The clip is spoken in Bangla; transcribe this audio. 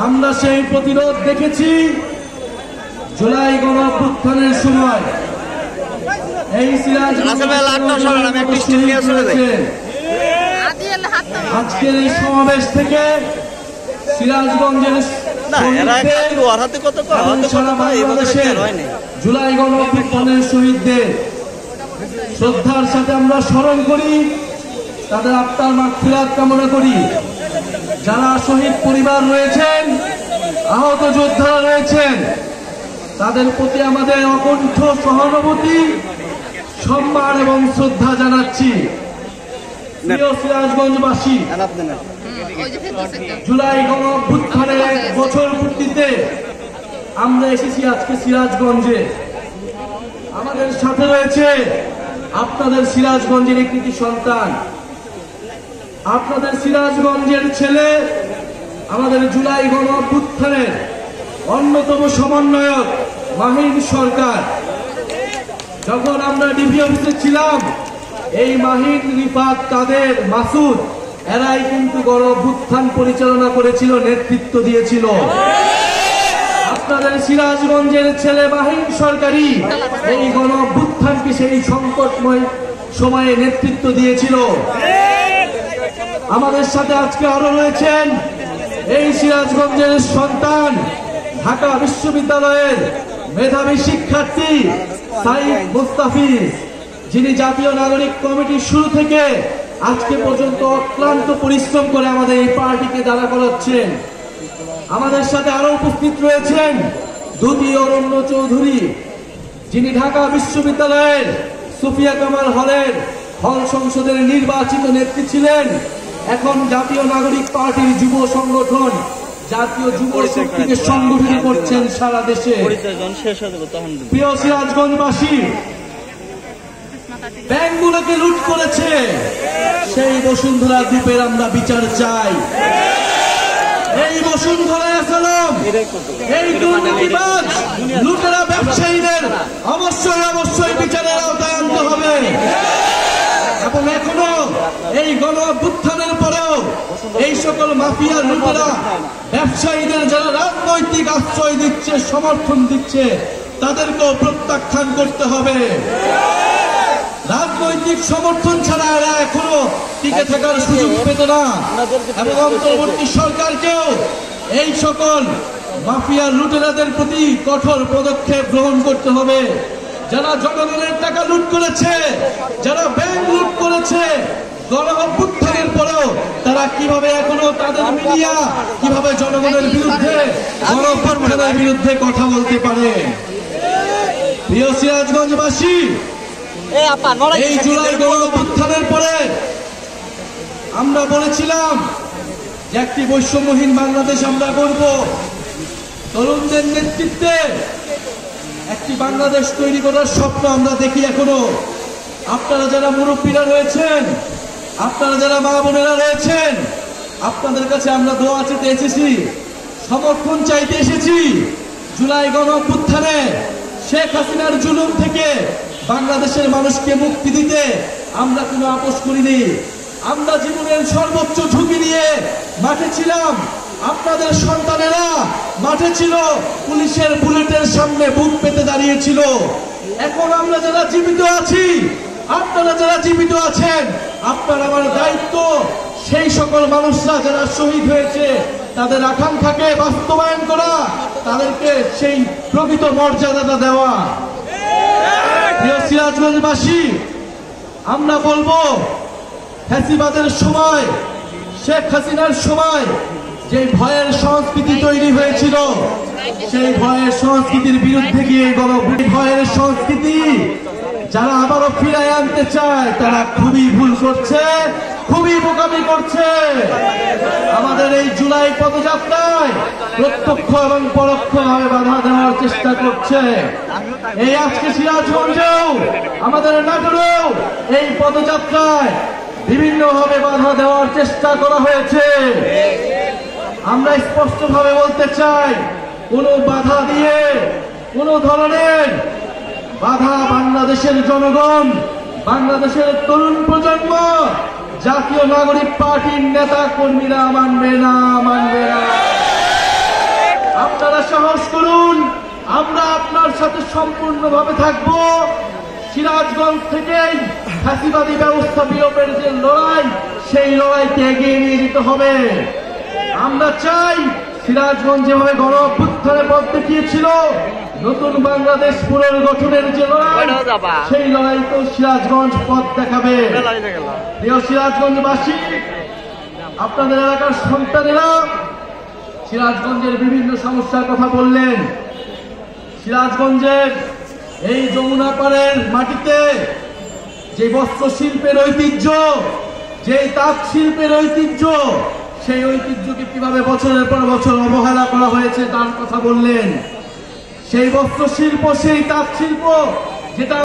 আমরা সেই প্রতিরোধ দেখেছি জুলাই গণঅভ্যুত্থানের সময়। এই আজকের এই সমাবেশ থেকে সিরাজগঞ্জের জুলাই গণঅভ্যুত্থানের শহীদদের শ্রদ্ধার সাথে আমরা স্মরণ করি, তাদের আত্মার মাগফিরাত কামনা করি। যারা শহীদ পরিবার রয়েছেন, আহত যোদ্ধারা রয়েছেন, তাদের প্রতি আমাদের অকণ্ঠ সহানুভূতি, সম্মান এবং শ্রদ্ধা জানাচ্ছি। প্রিয় সিরাজগঞ্জবাসী, জুলাই গণঅভ্যুত্থানের 1 বছর পূর্তিতে আমরা এসেছি আজকে সিরাজগঞ্জে। আমাদের সাথে রয়েছে আপনাদের সিরাজগঞ্জের কৃতি সন্তান, আপনাদের সিরাজগঞ্জের ছেলে, আমাদের জুলাই গণঅভ্যুত্থানের অন্যতম সমন্বয়ক মাহিন সরকার। যখন আমরা ডিবি অফিসে ছিলাম, এই মাহিন, রিফাত, কাদের, মাসুদ এরাই কিন্তু গণঅভ্যুত্থান পরিচালনা করেছিল, নেতৃত্ব দিয়েছিল। আপনাদের সিরাজগঞ্জের ছেলে মাহিন সরকারই এই গণঅভ্যুত্থানকে সেই সংকটময় সময়ে নেতৃত্ব দিয়েছিল। আমাদের সাথে আজকে আরো রয়েছেন এই সিরাজগঞ্জের সন্তান, ঢাকা বিশ্ববিদ্যালয়ের মেধাবী শিক্ষার্থী সাইদ মুস্তাফিজ, যিনি জাতীয় নাগরিক কমিটির শুরু থেকে আজকে পর্যন্ত অক্লান্ত পরিশ্রম করে আমাদের এই পার্টিকে দাঁড়া করাচ্ছেন। আমাদের সাথে আরো উপস্থিত রয়েছেন দুতি অরণ্য চৌধুরী, যিনি ঢাকা বিশ্ববিদ্যালয়ের সুফিয়া কামাল হলের হল সংসদের নির্বাচিত নেত্রী ছিলেন, এখন জাতীয় নাগরিক পার্টির যুব সংগঠন জাতীয় যুব শক্তিকে সংগঠিত করছেন সারা দেশে। প্রিয় সিরাজগঞ্জবাসী, ব্যাংকগুলোকে লুট করেছে সেই বসুন্ধরা গ্রুপের আমরা বিচার চাই। এই বসুন্ধরা আসলাম, এই দুর্নীতিবাজ লুটেরা ব্যবসায়ীদের অবশ্যই বিচারের আওতায় আনতে হবে। এবং এখনো এই গণঅভ্যুত্থানের পরেও এই সকল মাফিয়া লুটেরা ব্যবসায়ীদের যারা রাজনৈতিক আশ্রয় দিচ্ছে, সমর্থন দিচ্ছে, তাদেরকেও প্রত্যাখ্যান করতে হবে। রাজনৈতিক সমর্থন ছাড়া এরা এখনো টিকে থাকার সুযোগ পেত না। এবং অন্তর্বর্তী সরকারকেও এই সকল মাফিয়া লুটেরাদের প্রতি কঠোর পদক্ষেপ গ্রহণ করতে হবে। যারা জনগণের টাকা লুট করেছে, যারা ব্যাংক লুট করেছে, গণঅভ্যুত্থানের পরেও তারা কিভাবে এখনো তাদের মিডিয়া কিভাবে জনগণের বিরুদ্ধে, গণঅভ্যুত্থানের বিরুদ্ধে কথা বলতে পারে। প্রিয় সিরাজগঞ্জবাসী, এই জুলাই গণঅভ্যুত্থানের পরে আমরা বলেছিলাম যে একটি বৈষম্যহীন বাংলাদেশ আমরা করব। তরুণদের নেতৃত্বে একটি বাংলাদেশ তৈরি করার স্বপ্ন আমরা দেখি এখনো। আপনারা যারা মুরব্বীরা রয়েছেন, আপনারা যারা মা বোনেরা রয়েছেন, আপনাদের কাছে আমরা দোয়া চেতে এসেছি, সমর্থন চাইতে এসেছি। জুলাই গণঅভ্যুত্থানে শেখ হাসিনার জুলুম থেকে বাংলাদেশের মানুষকে মুক্তি দিতে আমরা কোনো আপোষ করিনি। আমরা জীবনের সর্বোচ্চ ঝুঁকি নিয়ে মাঠে ছিলাম। আপনাদের সন্তানেরা মাঠে ছিল, পুলিশের বুলেটের সামনে বুক পেতে দাঁড়িয়েছিল। এখন আমরা যারা জীবিত আছি, আপনারা যারা জীবিত আছেন, আপনার আমার দায়িত্ব সেই সকল মানুষরা যারা শহীদ হয়েছে তাদের আকাঙ্ক্ষাকে বাস্তবায়ন করা, তাদেরকে সেই প্রকৃত মর্যাদাটা দেওয়া। প্রিয় সিরাজগঞ্জবাসী, আমরা বলবো ফ্যাসিবাদের সময়, শেখ হাসিনার সময় যে ভয়ের সংস্কৃতি তৈরি হয়েছিল, সেই ভয়ের সংস্কৃতির বিরুদ্ধে গিয়ে ভয়ের সংস্কৃতি যারা আবারও ফিরায় আনতে চায় তারা খুবই ভুল করছে, খুবই বোকামি করছে। আমাদের এই জুলাই পদযাত্রায় প্রত্যক্ষ এবং পরোক্ষভাবে বাধা দেওয়ার চেষ্টা করছে। এই আজকে সিরাজগঞ্জেও, আমাদের নাটোরেও এই পদযাত্রায় বিভিন্নভাবে বাধা দেওয়ার চেষ্টা করা হয়েছে। আমরা স্পষ্টভাবে বলতে চাই, কোনো বাধা দিয়ে, কোনো ধরনের বাধা বাংলাদেশের জনগণ, বাংলাদেশের তরুণ প্রজন্ম, জাতীয় নাগরিক পার্টির নেতা কর্মীরা মানবে না, মানবে না। আমরা আপনার সাথে সম্পূর্ণভাবে থাকব। সিরাজগঞ্জ থেকেই ফ্যাসিবাদী ব্যবস্থা বিলোপের যে লড়াই, সেই লড়াইকে এগিয়ে নিয়ে যেতে হবে। আমরা চাই সিরাজগঞ্জ যেভাবে গণ অভ্যুত্থানে পথ দেখিয়েছিল, নতুন বাংলাদেশ পুনর্গঠনের যে লড়াই, সেই লড়াইতেও সিরাজগঞ্জ পথ দেখাবে। প্রিয় সিরাজগঞ্জবাসী, আপনাদের এলাকার সন্তানেরা সিরাজগঞ্জের বিভিন্ন সমস্যার কথা বললেন। সিরাজগঞ্জের এই যমুনা পাড়ের মাটিতে যে বস্ত্র শিল্পের ঐতিহ্য, যে তাঁত শিল্পের ঐতিহ্য, সেই ঐতিহ্যকে কিভাবে বছরের পর বছর অবহেলা করা হয়েছে তার কথা বললেন। সেই বস্ত্র শিল্প, সেই তাঁত শিল্প যেটা